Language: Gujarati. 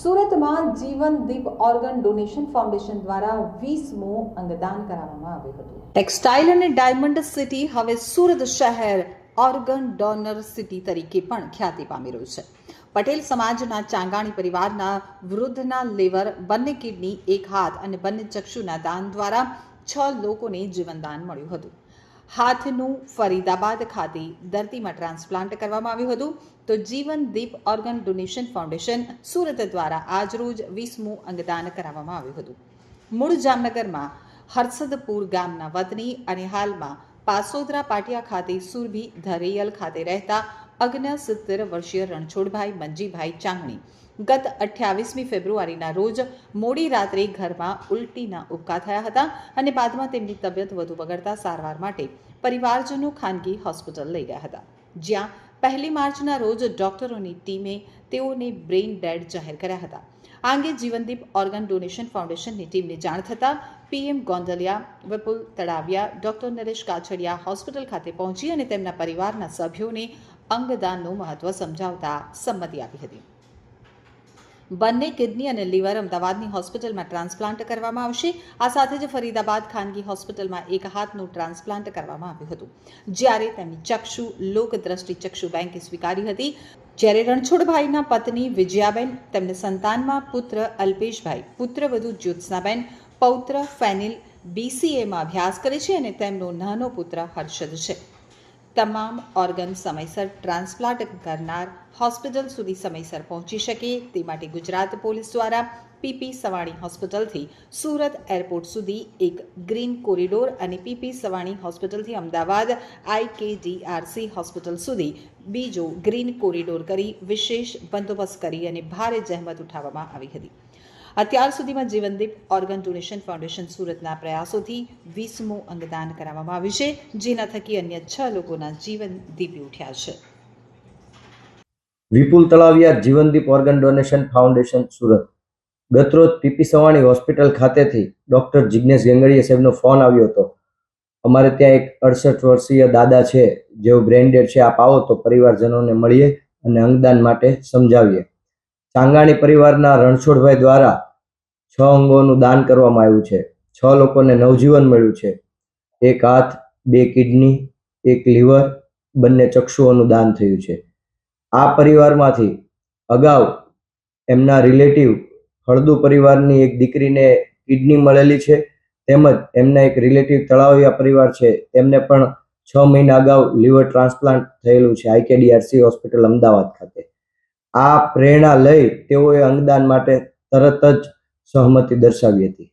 સુરતમાં જીવનદીપ ઓર્ગન ડોનેશન ફાઉન્ડેશન દ્વારા 20મું અંગદાન કરાવવામાં આવ્યું હતું. ટેક્સટાઇલ અને ડાયમંડ સિટી હવે સુરત શહેર ઓર્ગન ડોનર સિટી તરીકે પણ ખ્યાતિ પામી રહ્યું છે. પટેલ સમાજના ચાંગાણી પરિવારના વૃદ્ધના લીવર, બંને કિડની, એક હાથ અને બંને ચક્ષુના દાન દ્વારા 6 લોકોને જીવનદાન મળ્યું હતું. હાથનું ફરીદાબાદ ખાતે દર્દીમાં ટ્રાન્સપ્લાન્ટ કરવામાં આવ્યું હતું. તો જીવનદીપ ઓર્ગન ડોનેશન ફાઉન્ડેશન સુરત દ્વારા આજરોજ 20મું અંગદાન કરાવવામાં આવ્યું હતું. મૂળ જામનગરમાં હરસદપુર ગામના વતની અને હાલમાં પાસોદરા પાટિયા ખાતે સુરભી ધરેયલ ખાતે રહેતા 69 વર્ષીય રણછોડભાઈ મંજીભાઈ ચાંગણી ગત 28મી ફેબ્રુઆરીના રોજ મોડી રાત્રે ઘરમાં ઉલટીના ઉબકા થયા હતા અને બાદમાં તેમની તબિયત વધુ બગડતા સારવાર માટે પરિવારજનો ખાનગી હોસ્પિટલ લઈ ગયા હતા, જ્યાં 1 માર્ચના રોજ ડોક્ટરોની ટીમે તેઓને બ્રેઇન ડેડ જાહેર કર્યા હતા. આ અંગે જીવનદીપ ઓર્ગન ડોનેશન ફાઉન્ડેશનની ટીમને જાણ થતાં PM ગોંડલિયા, વિપુલ તળાવિયા, ડોક્ટર નરેશ કાછડિયા હોસ્પિટલ ખાતે પહોંચી અને તેમના પરિવારના સભ્યોને અંગદાનનું મહત્વ સમજાવતા સંમતિ આપી હતી. બંને કિડની અને લીવર અમદાવાદની હોસ્પિટલમાં ટ્રાન્સપ્લાન્ટ કરવામાં આવશે. આ સાથે જ ફરીદાબાદ ખાનગી હોસ્પિટલમાં એક હાથનું ટ્રાન્સપ્લાન્ટ કરવામાં આવ્યું હતું, જ્યારે તેમની ચક્ષુ લોકદ્રષ્ટિ ચક્ષુ બેંકે સ્વીકારી હતી. જ્યારે રણછોડભાઈના પત્ની વિજયાબેન, તેમને સંતાનમાં પુત્ર અલ્પેશભાઈ, પુત્રવધુ જ્યોત્સનાબેન, પૌત્ર ફેનિલ BCAમાં અભ્યાસ કરે છે અને તેમનો નાનો પુત્ર હર્ષદ છે. તમામ ઓર્ગન સમયસર ટ્રાન્સપ્લાન્ટ કરનાર હોસ્પિટલ સુધી સમયસર પહોંચી શકે તે માટે ગુજરાત પોલીસ દ્વારા PP સવાણી હોસ્પિટલથી સુરત એરપોર્ટ સુધી એક ગ્રીન કોરિડોર અને PP સવાણી હોસ્પિટલથી અમદાવાદ IKDRC હોસ્પિટલ સુધી બીજો ગ્રીન કોરિડોર કરી વિશેષ બંદોબસ્ત કરી અને ભારે જહેમત ઉઠાવવામાં આવી હતી. અત્યાર સુધીમાં જીવનદીપ ઓર્ગન ડોનેશન ફાઉન્ડેશન સુરતના પ્રયાસોથી 20મું અંગદાન કરાવવામાં આવ્યું છે, જેના થકી અન્ય 6 લોકોના જીવન દીપી ઉઠ્યા છે. Vipul Talaviya, Jivandeep organ donation foundation Surat. ગતરોજ PP સવાણી હોસ્પિટલ ખાતેથી ડોક્ટર જિગ્નેશ ગંગડીયા સાહેબનો ફોન આવ્યો હતો. અમારે ત્યાં એક 68 વર્ષીય દાદા છે, જેઓ બ્રેઇન ડેડ છે, આપ આવો તો પરિવારજનોને મળીએ અને અંગદાન માટે સમજાવીએ. ચાંગાણી પરિવારના રણછોડભાઈ દ્વારા 6 અંગોનું દાન કરવામાં આવ્યું છે. 6 લોકોને નવજીવન મળ્યું છે. એક હાથ, 2 કિડની, એક લીવર, બંને ચક્ષુઓનું દાન થયું છે. આ પરિવારમાંથી અગાઉ એમના રિલેટિવ હળદુ પરિવારની એક દીકરીને કિડની મળેલી છે, તેમજ એમના એક રિલેટિવ તળાવિયા પરિવાર છે, તેમને પણ 6 મહિના અગાઉ લીવર ટ્રાન્સપ્લાન્ટ થયેલું છે IKDRC હોસ્પિટલ અમદાવાદ ખાતે. આ પ્રેરણા લઈ તેઓએ અંગદાન માટે તરત જ સહમતિ દર્શાવી હતી.